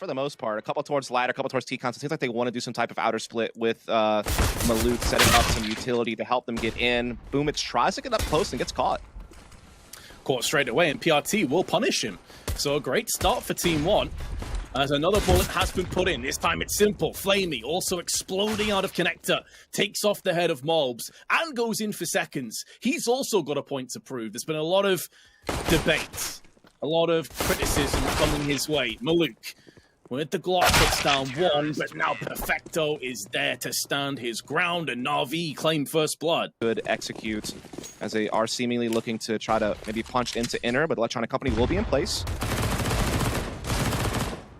for the most part. A couple towards ladder, a couple towards T-Cons. It seems like they want to do some type of outer split with Maluk setting up some utility to help them get in. Boomich tries to get up close and gets caught. Caught straight away, and PRT will punish him. So a great start for TeamOne. As another bullet has been put in. This time it's simple. Flamey also exploding out of connector. Takes off the head of Mobs and goes in for seconds. He's also got a point to prove. There's been a lot of debate, a lot of criticism coming his way. Maluk with the Glock puts down one, but now Perfecto is there to stand his ground, and NaVi claim first blood. Could execute as they are seemingly looking to try to maybe punch into inner, but Electronic Company will be in place.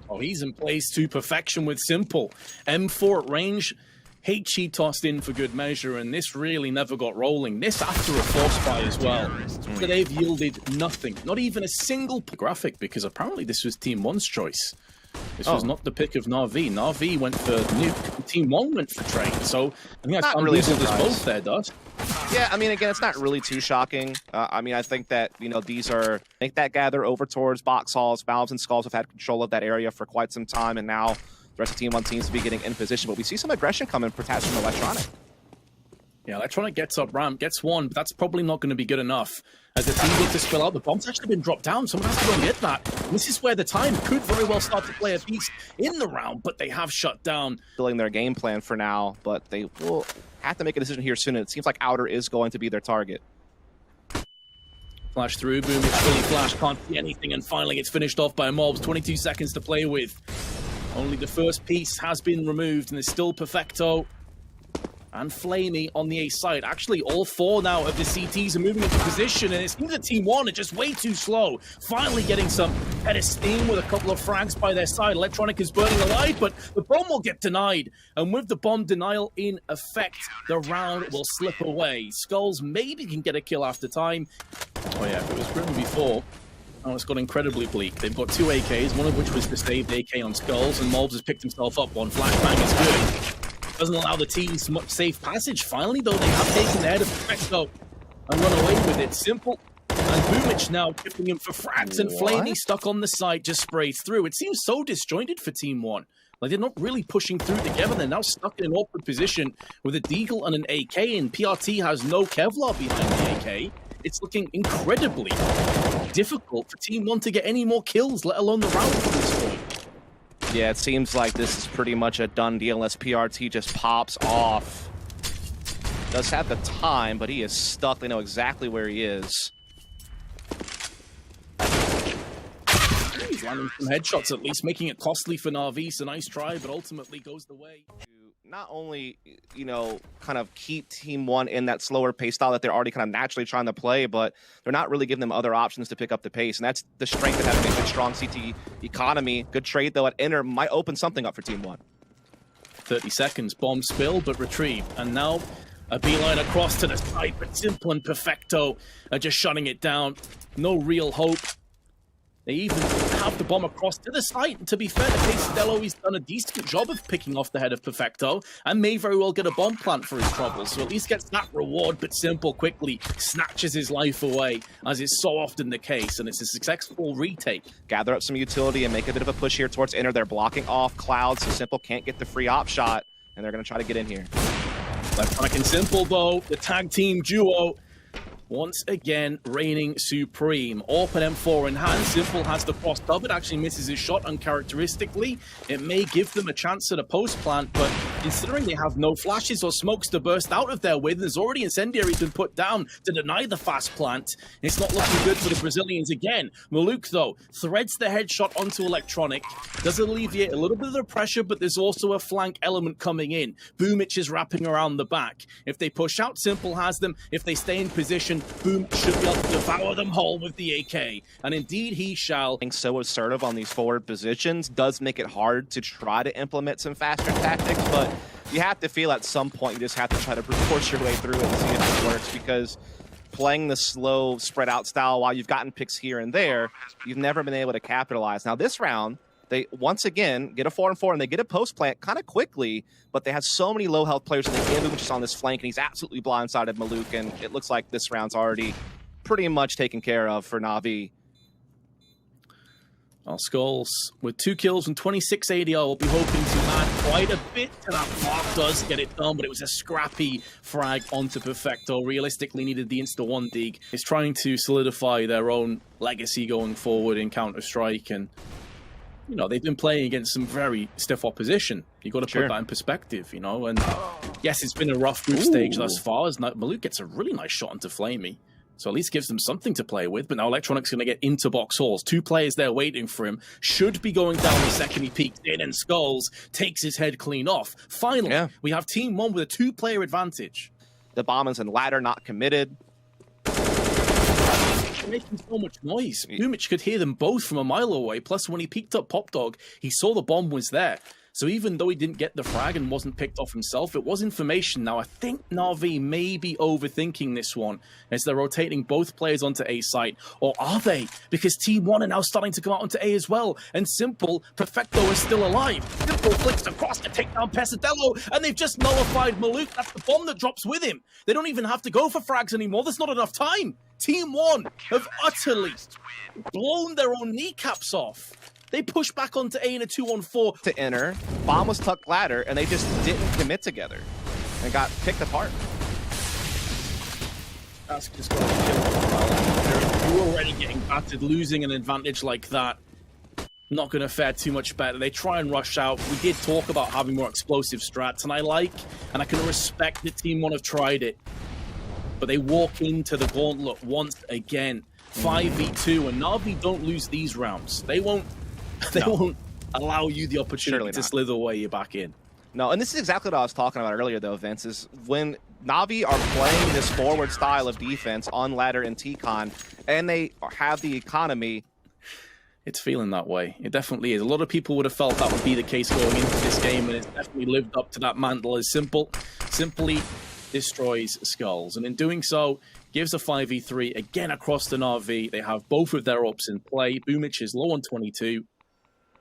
Oh, he's in place to perfection with Simple. M4 at range. HE tossed in for good measure, and this really never got rolling. This after a force buy as well. So they've yielded nothing. Not even a single graphic, because apparently this was TeamOne's choice. This was not the pick of NaVi. NaVi went for nuke. TeamOne went for trade. So I think that's really both there, does. Yeah, I mean, again, it's not really too shocking. I mean, I think that, you know, these are, make that gather over towards box halls. Valves and Skulls have had control of that area for quite some time, and now the rest of TeamOne seems to be getting in position. But we see some aggression coming, perhaps from Electronic. Yeah, Electronic gets up ramp, gets one, but that's probably not going to be good enough. As the team looks to spill out, the bomb's actually been dropped down. Someone has to go and get that. And this is where the time could very well start to play a piece in the round, but they have shut down. Filling their game plan for now, but they will have to make a decision here soon. And it seems like Outer is going to be their target. Flash through, Boom, it's fully flash, can't see anything, and finally it's finished off by Mobs. 22 seconds to play with. Only the first piece has been removed, and there's still Perfecto and Flamey on the A side. Actually, all four now of the CTs are moving into position, and it seems that TeamOne are just way too slow. Finally getting some head of steam with a couple of frags by their side. Electronic is burning alive, but the bomb will get denied. And with the bomb denial in effect, the round will slip away. Skulls maybe can get a kill after time. Oh yeah, if it was Grim before, oh, it's got incredibly bleak. They've got two AKs, one of which was the saved AK on Skulls, and Mobs has picked himself up one. Flashbang is good. Doesn't allow the teams much safe passage. Finally, though, they have taken the head of Perfecto and run away with it. Simple and Boomich now tipping him for frags, and Flamey stuck on the side just sprays through. It seems so disjointed for TeamOne. Like, they're not really pushing through together. They're now stuck in an awkward position with a Deagle and an AK, and PRT has no Kevlar behind the AK. It's looking incredibly difficult for TeamOne to get any more kills, let alone the round from this point. Yeah, it seems like this is pretty much a done deal unless PRT just pops off. Does have the time, but he is stuck. They know exactly where he is. He's landing some headshots, at least making it costly for NaVi. So nice try, but ultimately goes the way. Not only, you know, kind of keep TeamOne in that slower pace style that they're already kind of naturally trying to play, but they're not really giving them other options to pick up the pace. And that's the strength of having a good, strong CT economy. Good trade, though, at Inner might open something up for TeamOne. 30 seconds, bomb spill, but retrieve. And now a beeline across to the side, but Simple and Perfecto are just shutting it down. No real hope. They even have the bomb across to the site. And to be fair, the Castello, he's done a decent job of picking off the head of Perfecto and may very well get a bomb plant for his troubles. So at least gets that reward, but Simple quickly snatches his life away, as is so often the case. And it's a successful retake. Gather up some utility and make a bit of a push here towards Inner. They're blocking off Cloud, so Simple can't get the free op shot, and they're going to try to get in here. Electronic and Simple, though, the tag team duo, once again reigning supreme. AWP and M4 in hand. Simple has the cross dub. It actually misses his shot uncharacteristically. It may give them a chance at a post plant, but considering they have no flashes or smokes to burst out of there with, there's already incendiaries been put down to deny the fast plant. It's not looking good for the Brazilians again. Maluk, though, threads the headshot onto Electronic. Does alleviate a little bit of the pressure, but there's also a flank element coming in. Boomich is wrapping around the back. If they push out, Simple has them. If they stay in position, Boom should be able to devour them whole with the AK. And indeed he shall. Being so assertive on these forward positions does make it hard to try to implement some faster tactics, but you have to feel at some point you just have to try to force your way through it and see if it works, because playing the slow spread out style while you've gotten picks here and there, you've never been able to capitalize. Now this round, they once again get a 4-4 and they get a post plant kind of quickly, but they have so many low health players, and they get him just on this flank, and he's absolutely blindsided Maluk, and it looks like this round's already pretty much taken care of for NaVi. Our Skulls, with 2 kills and 26 ADR, will be hoping to add quite a bit to that mark. Does get it done, but it was a scrappy frag onto Perfecto. Realistically needed the insta-1 dig. Is trying to solidify their own legacy going forward in Counter-Strike, and you know, they've been playing against some very stiff opposition. You've got to put that in perspective, you know, and yes, it's been a rough group stage thus far, as Maluk gets a really nice shot into Flamey. So at least gives them something to play with, but now Electronic's going to get into box halls. 2 players there waiting for him. Should be going down the second he peeks in, and Skulls takes his head clean off. Finally, we have TeamOne with a 2-player advantage. The bombers and ladder not committed. They're making so much noise. Boomich could hear them both from a mile away, plus when he peeked up Pop Dog, he saw the bomb was there. So even though he didn't get the frag and wasn't picked off himself, it was information. Now, I think NaVi may be overthinking this one as they're rotating both players onto A site. Or are they? Because TeamOne are now starting to come out onto A as well. And Simple, Perfecto is still alive. Simple flicks across to take down Pesadillo, and they've just nullified Maluk. That's the bomb that drops with him. They don't even have to go for frags anymore. There's not enough time. TeamOne have utterly blown their own kneecaps off. They pushed back onto A in a 2-on-4. To enter, bomb was tucked ladder, and they just didn't commit together and got picked apart. That's just going to kill them. You're already getting battered, losing an advantage like that. Not going to fare too much better. They try and rush out. We did talk about having more explosive strats, and I can respect that TeamOne have tried it. But they walk into the gauntlet once again. 5v2, and NaVi don't lose these rounds. They won't allow you the opportunity to slither away back in. No, and this is exactly what I was talking about earlier, though, Vince, is when NaVi are playing this forward style of defense on ladder and T-Con, and they have the economy. It's feeling that way. It definitely is. A lot of people would have felt that would be the case going into this game, and it's definitely lived up to that mantle as simply destroys Skulls. And in doing so, gives a 5v3 again across the NaVi. They have both of their ops in play. Boomich is low on 22.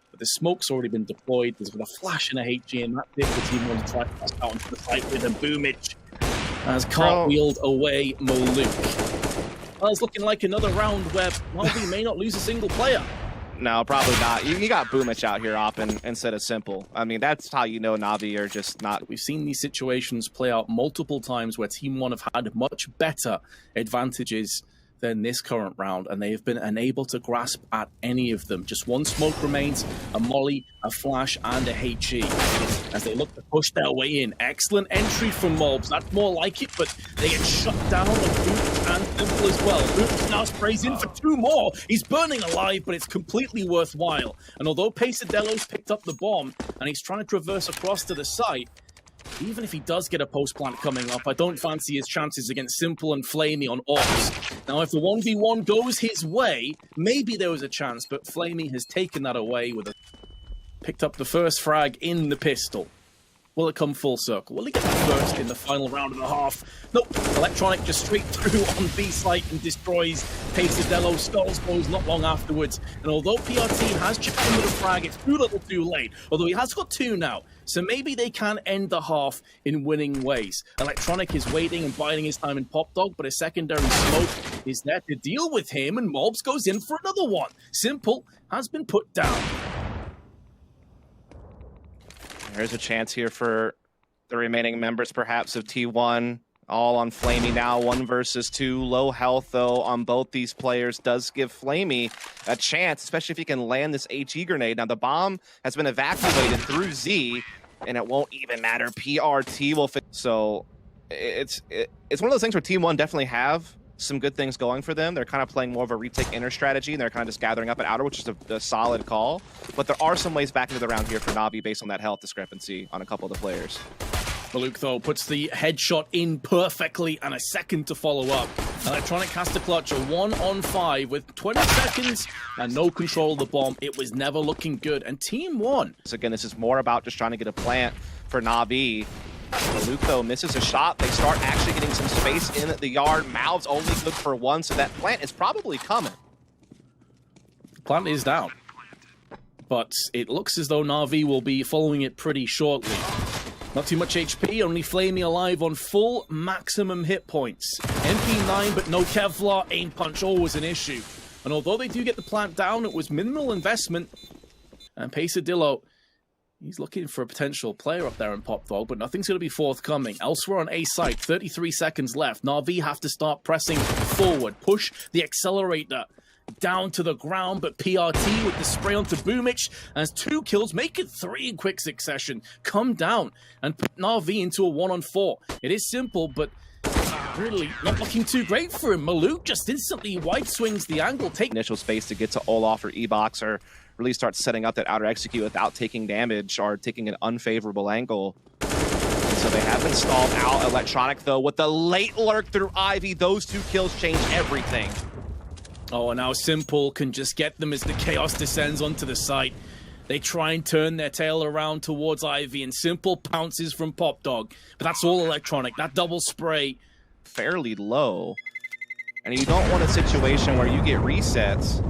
But the smoke's already been deployed. There's been a flash and a HG, and that's it. The team wants to try to pass out into the fight with him. Boomich has cartwheeled away Maluk. Well, it's looking like another round where NaVi may not lose a single player. No, probably not. You got Boomich out here opping instead of Simple. I mean, that's how you know NaVi are just not. We've seen these situations play out multiple times where TeamOne have had much better advantages than this current round, and they have been unable to grasp at any of them. Just one smoke remains, a molly, a flash, and a HE as they look to push their way in. Excellent entry from Mobs. That's more like it, but they get shut down on Boomich and Simple as well. Boomich now sprays in for 2 more. He's burning alive, but it's completely worthwhile. And although Pesadello's picked up the bomb and he's trying to traverse across to the site, even if he does get a post plant coming up, I don't fancy his chances against Simple and Flamey on Ops. Now, if the 1v1 goes his way, maybe there was a chance, but Flamey has taken that away with picked up the first frag in the pistol. Will it come full circle? Will he get the first in the final round and a half? Nope. Electronic just straight through on B site and destroys Pesadello. Skulls goes not long afterwards. And although PRT has chipped in with a frag, it's too little too late. Although he has got 2 now. So maybe they can end the half in winning ways. Electronic is waiting and biding his time in Pop Dog, but a secondary smoke is there to deal with him, and Mobs goes in for another one. Simple has been put down. There's a chance here for the remaining members, perhaps, of T1. All on Flamey now, 1 versus 2. Low health, though, on both these players does give Flamey a chance, especially if he can land this HE grenade. Now, the bomb has been evacuated through Z, and it won't even matter. PRT will fit. So it's one of those things where T1 definitely have some good things going for them. They're kind of playing more of a retake inner strategy, and they're kind of just gathering up at outer, which is a solid call. But there are some ways back into the round here for NaVi based on that health discrepancy on a couple of the players. Maluk, though, puts the headshot in perfectly and a second to follow up. Electronic has to clutch a 1-on-5 with 20 seconds and no control of the bomb. It was never looking good. And TeamOne. So again, this is more about just trying to get a plant for NaVi. Maluk, though, misses a shot. They start actually getting some space in the yard. Mouth's only good for 1, so that plant is probably coming. Plant is down. But it looks as though NaVi will be following it pretty shortly. Not too much HP, only Flamey alive on full maximum hit points. MP9, but no Kevlar. Aim punch, always an issue. And although they do get the plant down, it was minimal investment. And Pesadillo, he's looking for a potential player up there in Pop Dog, but nothing's going to be forthcoming. Elsewhere on A site, 33 seconds left. NaVi have to start pressing forward. Push the accelerator down to the ground, but PRT with the spray onto Boomich has 2 kills, make it 3 in quick succession. Come down and put NaVi into a 1-on-4. It is simple, but really not looking too great for him. Maluk just instantly wide swings the angle. Take Initial space to get to Olaf or E-Box, or really start setting up that outer execute without taking damage or taking an unfavorable angle. So they have been stalled out. Electronic, though, with the late lurk through Ivy, those 2 kills change everything. Oh, and now Simple can just get them as the chaos descends onto the site. They try and turn their tail around towards Ivy, and Simple pounces from Pop Dog. But that's all Electronic. That double spray. Fairly low. And you don't want a situation where you get resets.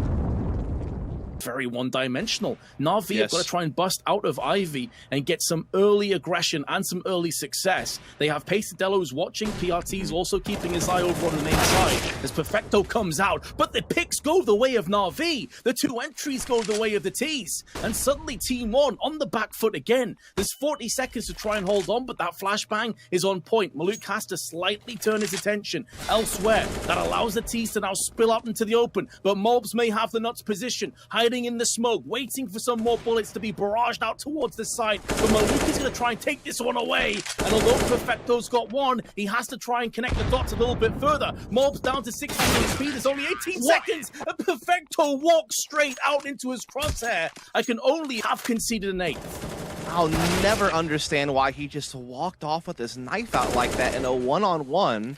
Very one-dimensional. NaVi have got to try and bust out of Ivy and get some early aggression and some early success. They have Pesadello's watching. PRT's also keeping his eye over on the main side as Perfecto comes out. But the picks go the way of NaVi. The 2 entries go the way of the T's. And suddenly TeamOne on the back foot again. There's 40 seconds to try and hold on, but that flashbang is on point. Maluk has to slightly turn his attention elsewhere. That allows the T's to now spill out into the open. But Mobs may have the nuts position, hiding in the smoke, waiting for some more bullets to be barraged out towards the side. But Maluk is going to try and take this one away. And although Perfecto's got 1, he has to try and connect the dots a little bit further. Mob's down to 16 HP. There's only 18 seconds. And Perfecto walks straight out into his crosshair. I can only have conceded an 8th. I'll never understand why he just walked off with his knife out like that in a 1-on-1.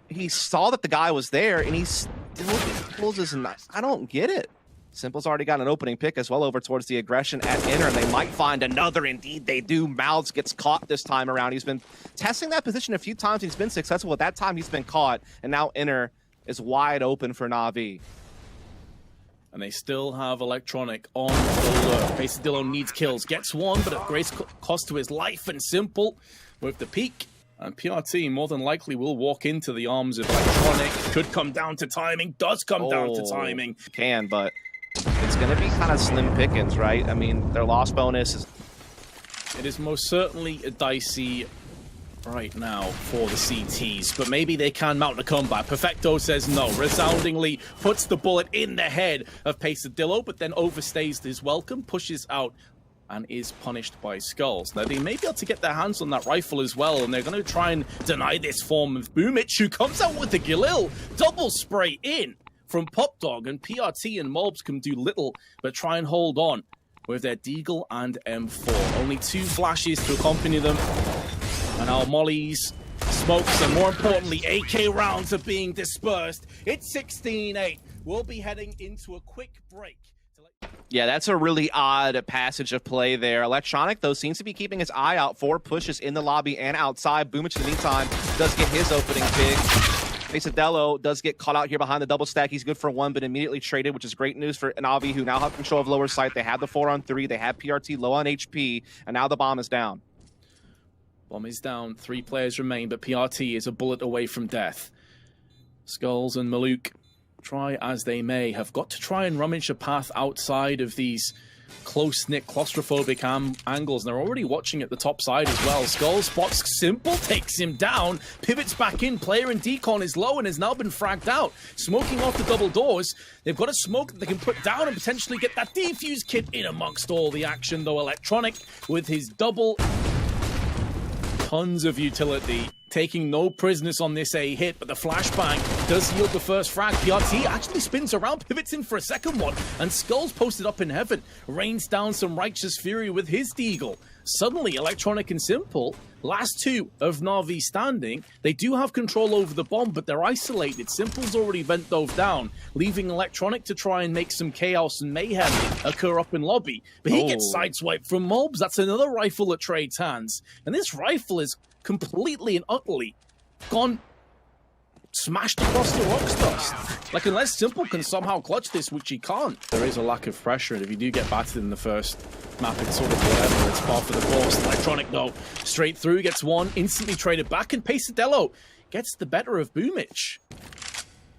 He saw that the guy was there, and he still pulls his knife. I don't get it. Simple's already got an opening pick as well over towards the aggression at inner, and they might find another. Indeed, they do. Mouths gets caught this time around. He's been testing that position a few times. He's been successful. At that time, he's been caught, and now inner is wide open for NaVi. And they still have Electronic on the lure. Pesadillo needs kills, gets 1, but at great cost to his life. And Simple with the peak. And PRT more than likely will walk into the arms of Electronic. Could come down to timing, does come down to timing. Can, but it's going to be kind of slim pickings, right? I mean, their loss bonus is... It is most certainly a dicey right now for the CTs, but maybe they can mount a comeback. Perfecto says no, resoundingly puts the bullet in the head of Pesadillo, but then overstays his welcome, pushes out and is punished by Skulls. Now, they may be able to get their hands on that rifle as well, and they're going to try and deny this form of Boomich, who comes out with the Galil. Double spray in from Pop Dog, and PRT and Mobs can do little but try and hold on with their Deagle and M4. Only 2 flashes to accompany them, and our mollies, smokes, and more importantly, AK rounds are being dispersed. It's 16-8. We'll be heading into a quick break. Yeah, that's a really odd passage of play there. Electronic, though, seems to be keeping his eye out for pushes in the lobby and outside. Boomich, in the meantime, does get his opening pick. Pesadillo does get caught out here behind the double stack. He's good for 1, but immediately traded, which is great news for NaVi, who now have control of lower site. They have the 4-on-3. They have PRT low on HP, and now the bomb is down. Bomb is down. 3 players remain, but PRT is a bullet away from death. Skulls and Maluk, try as they may, have got to try and rummage a path outside of these close-knit claustrophobic angles, and they're already watching at the top side as well. Skull spots Simple, takes him down, pivots back in. Player in decon is low and has now been fragged out. Smoking off the double doors. They've got a smoke that they can put down and potentially get that defuse kit in amongst all the action, though. Electronic with his double, tons of utility, taking no prisoners on this A hit, but the flashbang does yield the first frag. PRT actually spins around, pivots in for a second one, and Skulls posted up in heaven, rains down some righteous fury with his Deagle. Suddenly, Electronic and Simple, last 2 of NaVi standing, they do have control over the bomb, but they're isolated. Simple's already bent those down, leaving Electronic to try and make some chaos and mayhem occur up in lobby. But he gets sideswiped from Mobs. That's another rifle that trades hands. And this rifle is completely and utterly gone smashed across the rocks dust. Like, unless Simple can somehow clutch this, which he can't. There is a lack of pressure, and if you do get battered in the first map, it's sort of whatever. It's par for the course. Electronic, though, straight through, gets 1, instantly traded back, and Pesadillo gets the better of Boomich.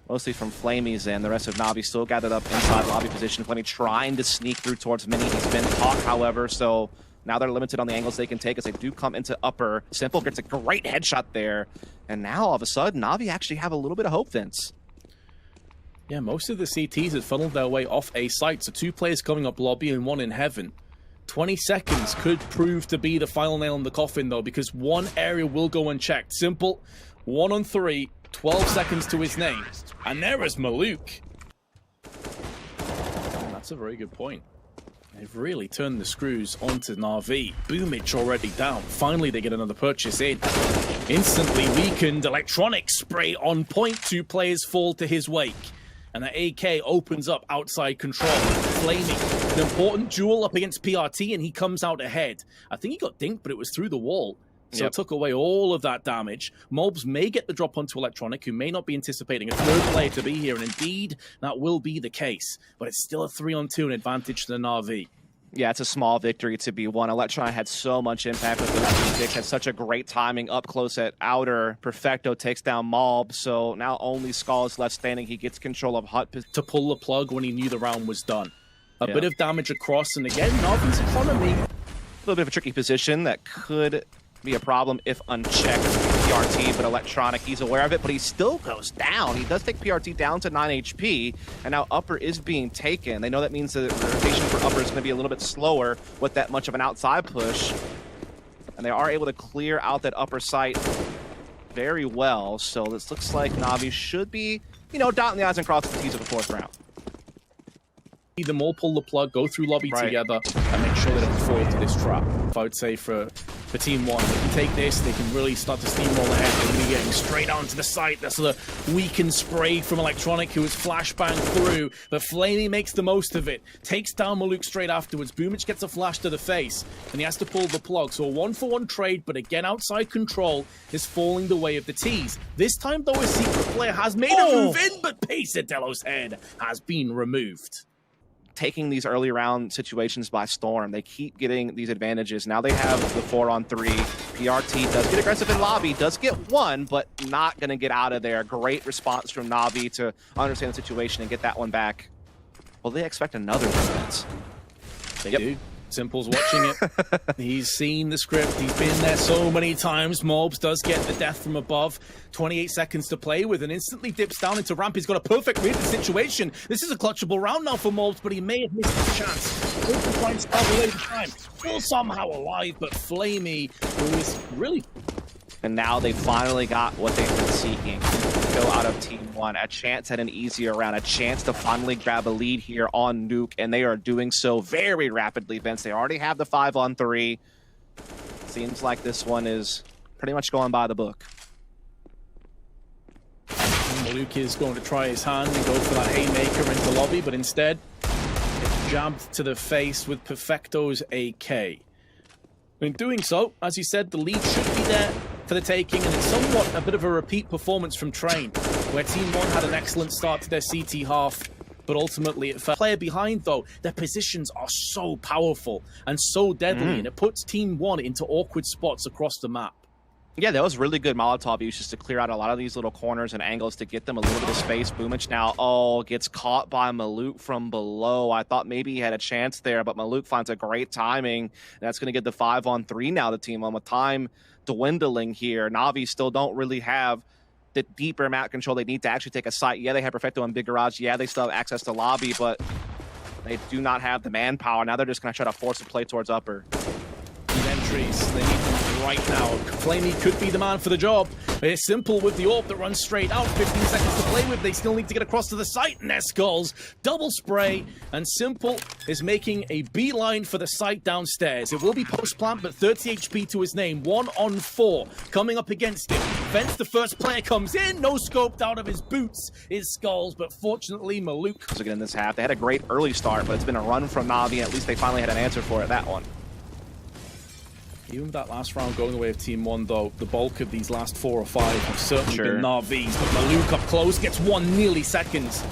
mostly from Flamey's end. The rest of NaVi still gathered up inside lobby position. Flamey trying to sneak through towards Mini. He's been caught, however, so now they're limited on the angles they can take as they do come into upper. Simple gets a great headshot there. And now, all of a sudden, NaVi actually have a little bit of hope, Vince. Yeah, most of the CTs have funneled their way off A site, so 2 players coming up lobby and 1 in heaven. 20 seconds could prove to be the final nail in the coffin, though, because one area will go unchecked. Simple, 1 on 3, 12 seconds to his name. And there is Maluk. That's a very good point. They've really turned the screws onto NaVi. Boomich already down. Finally, they get another purchase in. Instantly weakened. Electronic spray on point. 2 players fall to his wake. And the AK opens up outside control. Flamey, an important duel up against PRT, and he comes out ahead. I think he got dinked, but it was through the wall. So it took away all of that damage. Mobs may get the drop onto Electronic, who may not be anticipating a 3rd player to be here, and indeed, that will be the case. But it's still a 3-on-2 and advantage to the NaVi. Yeah, it's a small victory to be won. Electronic had so much impact with those picks, had such a great timing up close at outer. Perfecto takes down Mob, so now only Skull is left standing. He gets control of Hut to pull the plug when he knew the round was done. A bit of damage across, and again, NaVi's economy. A little bit of a tricky position that could be a problem if unchecked for PRT, but Electronic, he's aware of it, but he still goes down. He does take PRT down to 9 HP, and now upper is being taken. They know that means the rotation for upper is going to be a little bit slower with that much of an outside push, and they are able to clear out that upper site very well, so this looks like NaVi should be, you know, dotting the I's and crossing the T's of the 4th round. Them all pull the plug, go through lobby together, and make sure they don't fall into this trap. I would say for TeamOne, they can take this, they can really start to steamroll ahead. They're going to be getting straight onto the site. That's the weakened spray from Electronic, who was flashbang through, but Flamey makes the most of it. Takes down Maluk straight afterwards. Boomich gets a flash to the face, and he has to pull the plug. So a 1-for-1 trade, but again, outside control is falling the way of the T's. This time, though, a secret player has made a move in, but Pesadello's head has been removed. Taking these early round situations by storm. They keep getting these advantages. Now they have the 4-on-3. PRT does get aggressive in lobby, does get 1, but not going to get out of there. Great response from NaVi to understand the situation and get that one back. Well, they expect another defense. They do. Simple's watching it. He's seen the script. He's been there so many times. Mobs does get the death from above. 28 seconds to play with, and instantly dips down into ramp. He's got a perfect read of the situation. This is a clutchable round now for Mobs, but he may have missed his chance. He can try and start away the time. Still somehow alive, but Flamey, who is really... And now they finally got what they've been seeking. Go out of TeamOne, a chance at an easier round, a chance to finally grab a lead here on Nuke, and they are doing so very rapidly, Vince. They already have the 5-on-3. Seems like this one is pretty much going by the book. Maluk is going to try his hand and go for that haymaker into lobby, but instead it's jabbed to the face with Perfecto's AK. In doing so, as you said, the lead should be there for the taking, and it's somewhat a bit of a repeat performance from Train, where TeamOne had an excellent start to their CT half, but ultimately it fell. Player behind, though, their positions are so powerful and so deadly, and it puts TeamOne into awkward spots across the map. Yeah, that was really good Molotov use just to clear out a lot of these little corners and angles to get them a little bit of space. Boomich now, gets caught by Maluk from below. I thought maybe he had a chance there, but Maluk finds a great timing. That's going to get the 5-on-3 now to TeamOne with time dwindling here. NaVi still don't really have the deeper map control they need to actually take a site. Yeah, they have Perfecto and Big Garage. Yeah, they still have access to lobby, but they do not have the manpower. Now they're just going to try to force a play towards upper. Entries, they need them right now. Flamey could be the man for the job. It's Simple with the AWP that runs straight out. 15 seconds to play with. They still need to get across to the site, and their skulls. Double spray, and Simple is making a beeline for the site downstairs. It will be post-plant, but 30 HP to his name. 1-on-4 coming up against him. Vents, the first player comes in. No scoped out of his boots is Skulls, but fortunately, Maluk. So again, in this half, they had a great early start, but it's been a run from NaVi, and at least they finally had an answer for it, that one. Even with that last round going the way of TeamOne, though, the bulk of these last 4 or 5 have certainly been NaVi's. But Maluk up close gets 1 nearly seconds.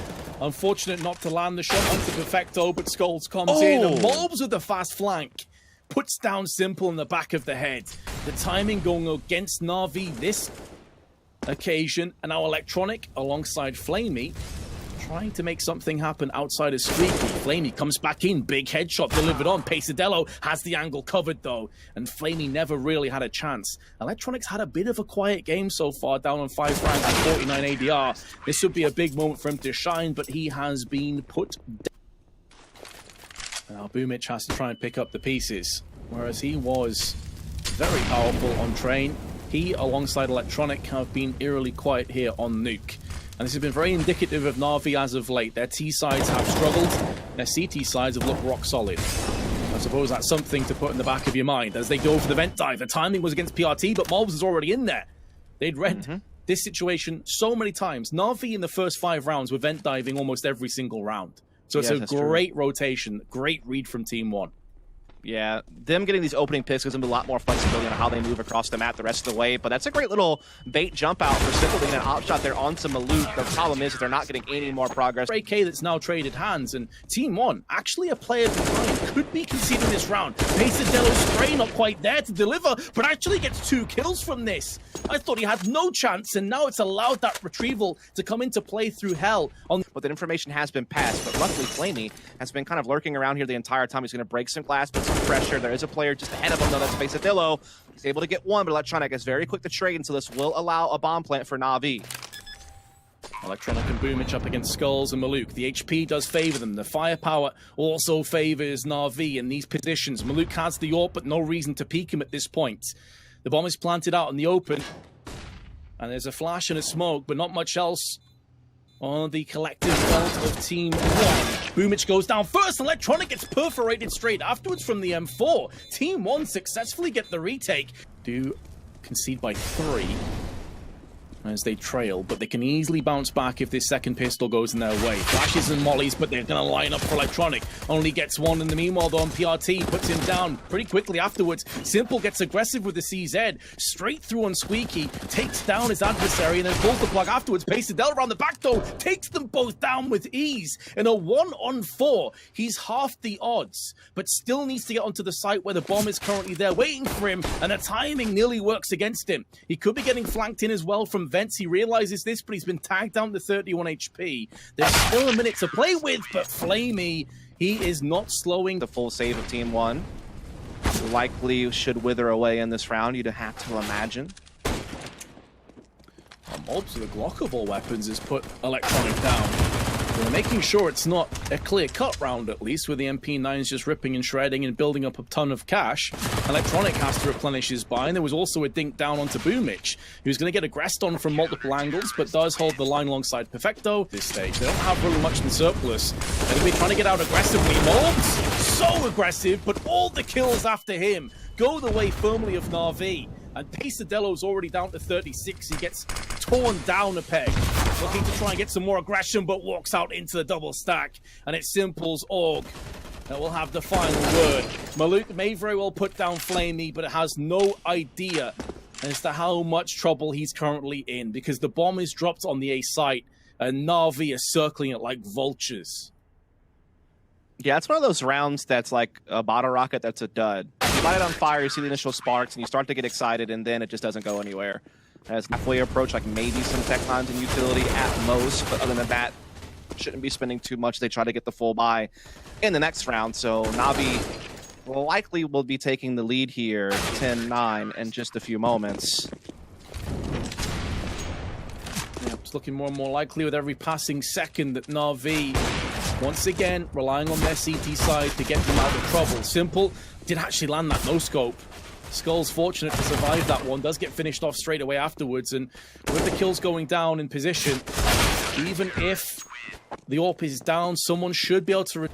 Unfortunate not to land the shot onto Perfecto, but Skulls comes in and Mobs with the fast flank. Puts down Simple in the back of the head. The timing going against NaVi. This occasion, and now Electronic alongside Flamey trying to make something happen outside of Squeaky. Flamey comes back in, big headshot delivered on. Pesadillo has the angle covered though, and Flamey never really had a chance. Electronic's had a bit of a quiet game so far, down on 5 rounds and 49 ADR. This would be a big moment for him to shine, but he has been put down. Now Boomich has to try and pick up the pieces, whereas he was very powerful on Train. He, alongside Electronic, have been eerily quiet here on Nuke. And this has been very indicative of NaVi as of late. Their T sides have struggled, their CT sides have looked rock solid. I suppose that's something to put in the back of your mind as they go for the vent dive. The timing was against PRT, but Mobs was already in there. They'd read this situation so many times. NaVi in the first 5 rounds were vent diving almost every single round. So it's a great rotation, great read from TeamOne. Yeah, them getting these opening picks gives them a lot more flexibility on how they move across the map the rest of the way, but that's a great little bait jump out for Simple being an op shot there onto Maluk. The problem is that they're not getting any more progress. AK that's now traded hands, and TeamOne, actually a player behind, could be conceding this round. Pesadillo's spray not quite there to deliver, but actually gets 2 kills from this. I thought he had no chance, and now it's allowed that retrieval to come into play through hell. But that information has been passed, but luckily Flamey has been kind of lurking around here the entire time. He's going to break some glass, but some pressure. There is a player just ahead of him, though. That's Pesadillo. He's able to get one, but Electronic is very quick to trade, and so this will allow a bomb plant for NaVi. Electronic and Boomich up against Skulls and Maluk. The HP does favor them. The firepower also favors NaVi in these positions. Maluk has the AWP, but no reason to peek him at this point. The bomb is planted out in the open, and there's a flash and a smoke, but not much else on the collective belt of TeamOne. Boomich goes down first. Electronic gets perforated straight afterwards from the M4. TeamOne successfully get the retake. Do concede by 3 as they trail, but they can easily bounce back if this second pistol goes in their way. Flashes and mollies, but they're going to line up for Electronic. Only gets 1 in the meanwhile, though, on PRT. Puts him down pretty quickly afterwards. Simple gets aggressive with the CZ. Straight through on Squeaky. Takes down his adversary and then pulls the plug afterwards. Pesadillo around the back, though. Takes them both down with ease. In a 1-on-4, he's half the odds, but still needs to get onto the site where the bomb is currently there waiting for him, and the timing nearly works against him. He could be getting flanked in as well from Vents. He realizes this, but he's been tagged down to 31 HP. There's still a minute to play with, but Flamey, he is not slowing. The full save of Team1 likely should wither away in this round, you'd have to imagine. Mobs with a Glock of all weapons has put Electronic down. They're making sure it's not a clear-cut round, at least, with the MP9s just ripping and shredding and building up a ton of cash. Electronic has to replenish his buy, and there was also a dink down onto Boomich, who's going to get aggressed on from multiple angles, but does hold the line alongside Perfecto at this stage. They don't have really much in surplus. They're going to be trying to get out aggressively. Mobs, so aggressive, but all the kills after him go the way firmly of NaVi. And Pesadillo's already down to 36. He gets torn down a peg. Looking to try and get some more aggression, but walks out into the double stack. And it's Simple's AUG that will have the final word. Maluk may very well put down Flamey, but it has no idea as to how much trouble he's currently in, because the bomb is dropped on the A site, and NaVi is circling it like vultures. Yeah, it's one of those rounds that's like a bottle rocket that's a dud. You light it on fire, you see the initial sparks, and you start to get excited, and then it just doesn't go anywhere. As halfway approach, like maybe some Tectons in utility at most, but other than that, shouldn't be spending too much. They try to get the full buy in the next round, so NaVi likely will be taking the lead here, 10-9, in just a few moments. Yeah, it's looking more and more likely with every passing second that NaVi, once again, relying on their CT side to get them out of trouble. Simple did actually land that no-scope. Skull's fortunate to survive that one, does get finished off straight away afterwards, and with the kills going down in position, even if the AWP is down, someone should be able to...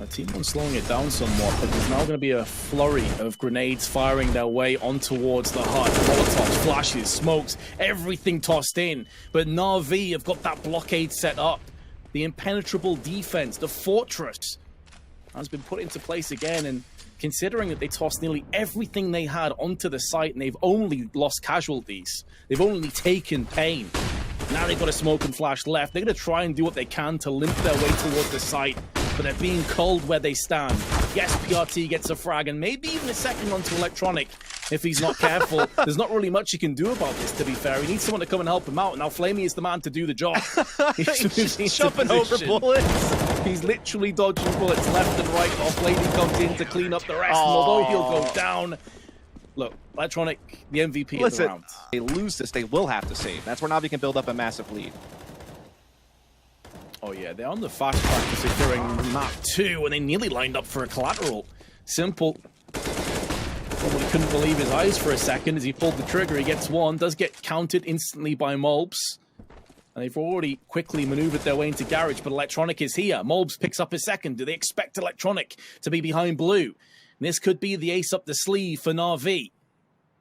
TeamOne slowing it down somewhat, but there's now going to be a flurry of grenades firing their way on towards the hut. Molotovs, flashes, smokes, everything tossed in. But NaVi have got that blockade set up. The impenetrable defense, the fortress, has been put into place again, and considering that they tossed nearly everything they had onto the site and they've only lost casualties, they've only taken pain. Now they've got a smoke and flash left. They're going to try and do what they can to limp their way towards the site, but they're being culled where they stand. Yes, PRT gets a frag, and maybe even a second onto Electronic, if he's not careful. There's not really much he can do about this, to be fair. He needs someone to come and help him out. Now Flamey is the man to do the job. He's just jumping over bullets. He's literally dodging bullets left and right while Flamey comes in to clean up the rest. And although he'll go down, look, Electronic, the MVP of the round. They lose this, they will have to save. That's where NaVi can build up a massive lead. Oh yeah, they're on the fast track to securing map 2, and they nearly lined up for a collateral. Simple probably couldn't believe his eyes for a second as he pulled the trigger. He gets one, does get countered instantly by Molbs. And they've already quickly maneuvered their way into Garage, but Electronic is here. Molbs picks up a second. Do they expect Electronic to be behind Blue? And this could be the ace up the sleeve for NaVi.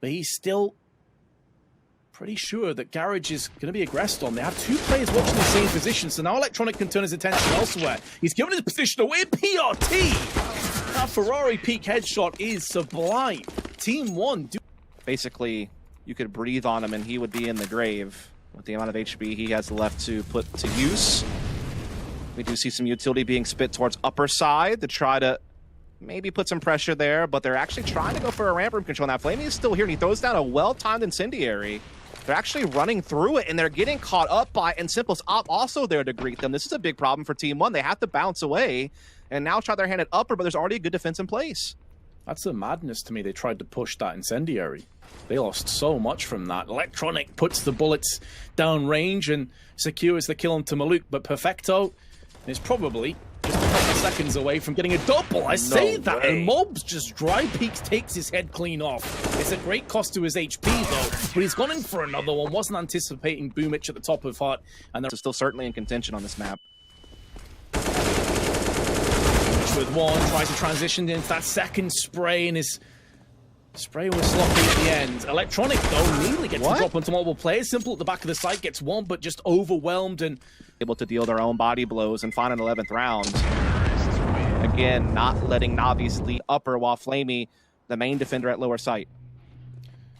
But he's still pretty sure that Garage is going to be aggressed on. They have two players watching the same position, so now Electronic can turn his attention elsewhere. He's given his position away. PRT! That Ferrari peak headshot is sublime. TeamOne. Basically, you could breathe on him and he would be in the grave with the amount of HP he has left to put to use. We do see some utility being spit towards upper side to try to maybe put some pressure there, but they're actually trying to go for a ramp room control. Now, Flamey is still here, and he throws down a well-timed incendiary. They're actually running through it, and they're getting caught up by it, and Simple's also there to greet them. This is a big problem for TeamOne. They have to bounce away and now try their hand at upper, but there's already a good defense in place. That's a madness to me. They tried to push that incendiary. They lost so much from that. Electronic puts the bullets down range and secures the kill onto Maluk, but Perfecto is probably just a couple seconds away from getting a double. I say that, and Mobs just dry peeks, takes his head clean off. It's a great cost to his HP though, but he's gone in for another one. Wasn't anticipating Boomich at the top of Hut, and they're still certainly in contention on this map. With one, tries to transition into that second spray, and his spray was sloppy at the end. Electronic though nearly gets to drop onto multiple players. Simple at the back of the site gets one, but just overwhelmed and able to deal their own body blows and find an 11th round. Again, not letting NaVi's lead upper while Flamey, the main defender at lower site,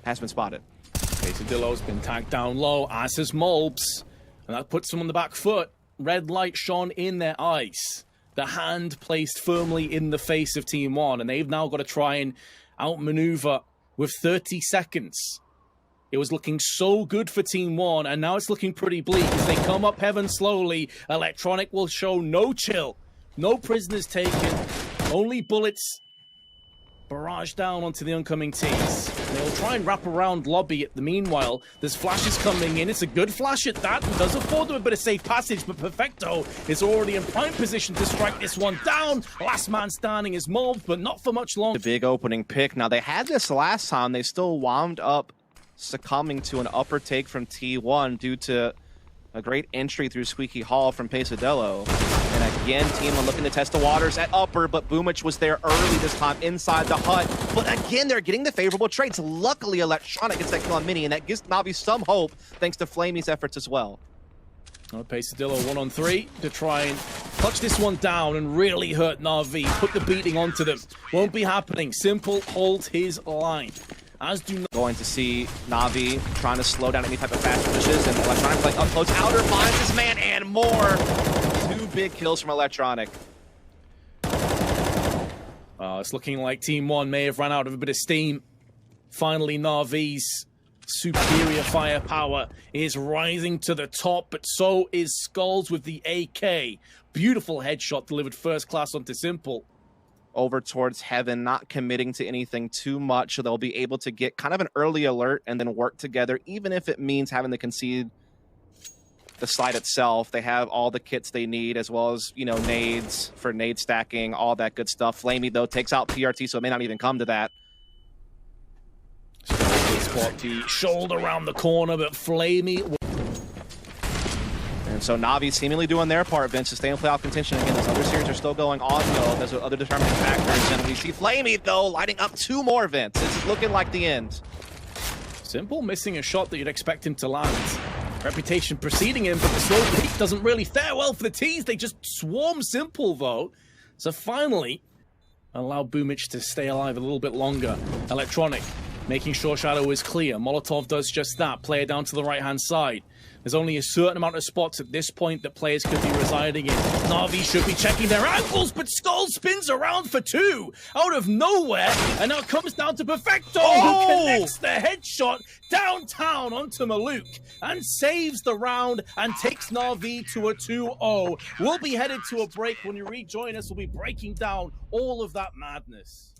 has been spotted. Quesadillo's been tagged down low, as has Molbs, and that puts him on the back foot. Red light shone in their eyes. The hand placed firmly in the face of TeamOne, and they've now got to try and outmaneuver with 30 seconds. It was looking so good for TeamOne, and now it's looking pretty bleak as they come up heaven slowly. Electronic will show no chill, no prisoners taken, only bullets barraged down onto the oncoming teams. They'll try and wrap around lobby at the meanwhile. There's flashes coming in. It's a good flash at that and does afford them a bit of safe passage, but Perfecto is already in prime position to strike this one down. Last man standing is Mobbed, but not for much longer. The big opening pick. Now, they had this last time. They still wound up succumbing to an upper take from T1 due to a great entry through Squeaky Hall from Pesadillo. And again, TeamOne looking to test the waters at upper, but Boomich was there early this time inside the hut. But again, they're getting the favorable trades. Luckily, Electronic gets that kill on Mini, and that gives NaVi some hope thanks to Flamey's efforts as well. Pesadillo 1-on-3 to try and clutch this one down and really hurt NaVi. Put the beating onto them. Won't be happening. Simple holds his line. As do not going to see NaVi trying to slow down any type of fast pushes, and Electronic playing up close. Outer finds his man and more. Two big kills from Electronic. It's looking like TeamOne may have run out of a bit of steam. Finally, NaVi's superior firepower is rising to the top, but so is Skulls with the AK. Beautiful headshot delivered first class onto Simple. Over towards heaven, not committing to anything too much, so they'll be able to get kind of an early alert and then work together, even if it means having to concede the site itself. They have all the kits they need, as well as, you know, nades for nade stacking, all that good stuff. Flamey, though, takes out PRT, so it may not even come to that. Spot the shoulder around the corner, but Flamey... And so NaVi seemingly doing their part, Vince, to stay in playoff contention. Again, those other series are still going on, though. There's other determining factors. And we see Flamey, though, lighting up two more, Vince. It's looking like the end. Simple missing a shot that you'd expect him to land. Reputation preceding him, but the slow peak doesn't really fare well for the T's. They just swarm Simple, though. So finally, allow Boomich to stay alive a little bit longer. Electronic making sure Shadow is clear. Molotov does just that, player down to the right-hand side. There's only a certain amount of spots at this point that players could be residing in. NaVi should be checking their angles, but Skull spins around for two out of nowhere, and now it comes down to Perfecto, who connects the headshot downtown onto Maluk and saves the round and takes NaVi to a 2-0. We'll be headed to a break. When you rejoin us, we'll be breaking down all of that madness.